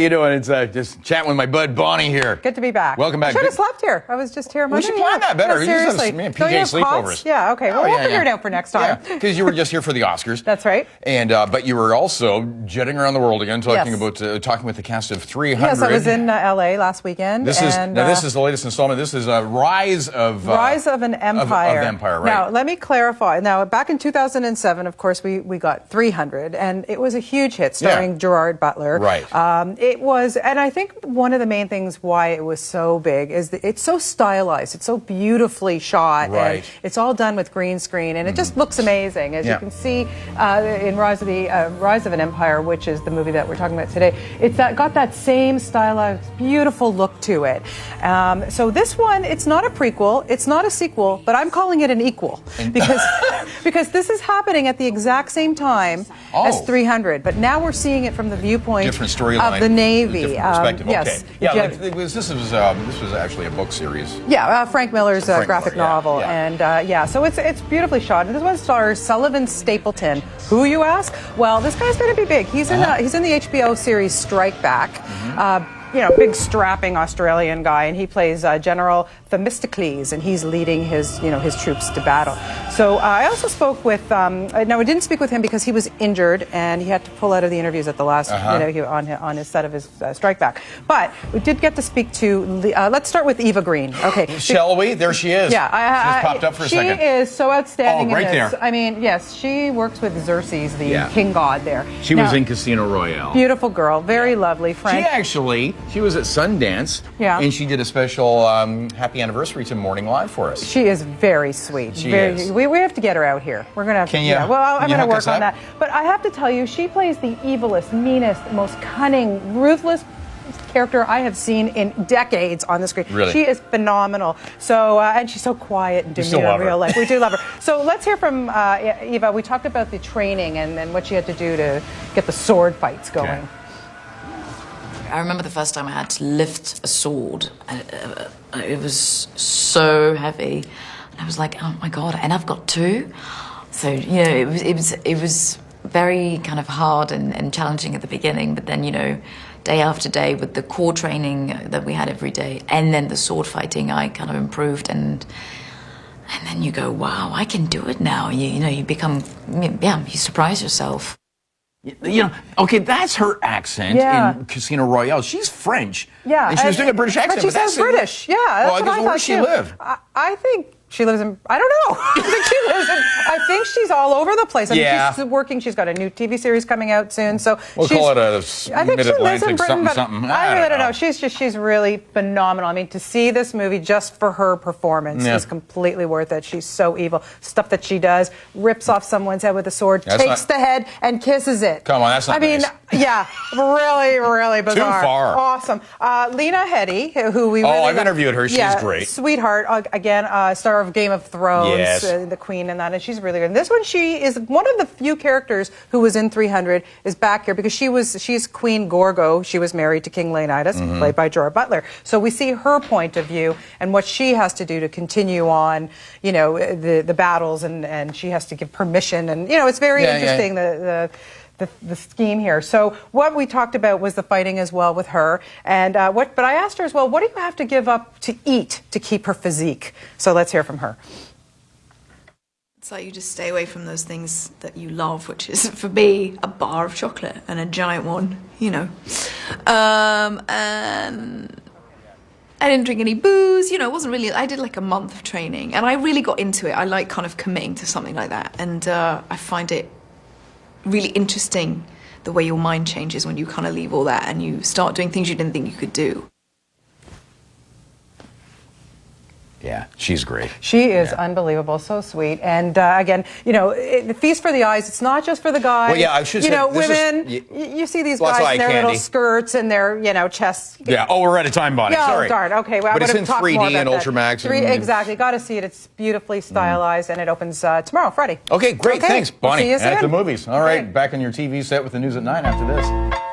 How you doing? It's just chatting with my bud Bonnie here. Good to be back. Welcome back. I should have slept here. I was just here. We should plan that better. No, seriously. Me and PJ sleepovers. Yeah, okay. Well, we'll figure it out for next time. Yeah, because you were just here for the Oscars. That's right. And but you were also jetting around the world again, talking about talking with the cast of 300. Yes, I was in L.A. last weekend. This is the latest installment. This is Rise of an Empire. Of Empire, right? Now, let me clarify. Now, back in 2007, of course, we got 300, and it was a huge hit, starring Gerard Butler. Right. It was, and I think one of the main things why it was so big is that it's so stylized, it's so beautifully shot, and it's all done with green screen, and it just looks amazing. As you can see in Rise of an Empire, which is the movie that we're talking about today, it's got that same stylized, beautiful look to it. So this one, it's not a prequel, it's not a sequel, but I'm calling it an equal because this is happening at the exact same time as 300, but now we're seeing it from the viewpoint different storyline of the Navy. Different perspective. Yes. Okay. Yeah, this was actually a book series. Yeah, Frank Miller's graphic novel, and so it's beautifully shot. And this one stars Sullivan Stapleton. Who, you ask? Well, this guy's going to be big. He's in the HBO series Strike Back. Big strapping Australian guy, and he plays General Themistocles, and he's leading his troops to battle. So I also spoke with, no, I didn't speak with him because he was injured and he had to pull out of the interviews at the last, on his set of his Strike Back. But we did get to speak to, let's start with Eva Green. Okay. Shall we? There she is. Yeah. She just popped up for a second. She is so outstanding in this. there. I mean, yes, she works with Xerxes, the king god there. She was in Casino Royale. Beautiful girl, very lovely. Frank. She was at Sundance, and she did a special happy anniversary to Morning Live for us. She is very sweet. She is. We have to get her out here. We're gonna have to. Well, I'm gonna work on that. But I have to tell you, she plays the evilest, meanest, most cunning, ruthless character I have seen in decades on the screen. Really? She is phenomenal. So and she's so quiet and demure in real life. We do love her. So let's hear from Eva. We talked about the training and what she had to do to get the sword fights going. Okay. I remember the first time I had to lift a sword. It was so heavy. And I was like, oh my God, and I've got two. So, it was very kind of hard and challenging at the beginning, but then, day after day with the core training that we had every day and then the sword fighting, I kind of improved and then you go, wow, I can do it now. You become, you surprise yourself. Okay, that's her accent in Casino Royale. She's French. Yeah. And she was doing a British accent. But she sounds British. Yeah, that's what I thought. Where does she live? I think she lives in, I don't know. I think she's all over the place. I mean, she's working. She's got a new TV series coming out soon. So we'll call it a Mid-Atlantic something. I really don't know. She's really phenomenal. I mean, to see this movie just for her performance is completely worth it. She's so evil. Stuff that she does, rips off someone's head with a sword, takes the head and kisses it. Come on, that's not nice. Really, really bizarre. Too far. Awesome. Lena Headey, who we I've interviewed her. She's great. Sweetheart, again, star of Game of Thrones, the Queen and that, and she's really good. And this one, she is one of the few characters who was in 300 is back here because she's Queen Gorgo. She was married to King Leonidas, played by Gerard Butler. So we see her point of view and what she has to do to continue on, the battles, and she has to give permission, and it's very interesting the scheme here. So what we talked about was the fighting as well with her, and but I asked her as well, what do you have to give up to eat to keep her physique? So let's hear from her. It's like you just stay away from those things that you love, which is, for me, a bar of chocolate and a giant one, And I didn't drink any booze, it wasn't really, I did like a month of training, and I really got into it. I like kind of committing to something like that, and I find it really interesting the way your mind changes when you kind of leave all that and you start doing things you didn't think you could do. Yeah, she's great. She is unbelievable, so sweet. And again, the feast for the eyes, it's not just for the guys. Well, yeah, I should say, women, you see these guys in their little skirts and their, chests. Yeah, we're out of time, Bonnie. Sorry. Darn. Okay, well, but it's in 3D and Ultramax. Exactly, got to see it. It's beautifully stylized, and it opens tomorrow, Friday. Okay, great. Thanks, Bonnie. See you soon. At the movies. All right, back on your TV set with the news at 9 after this.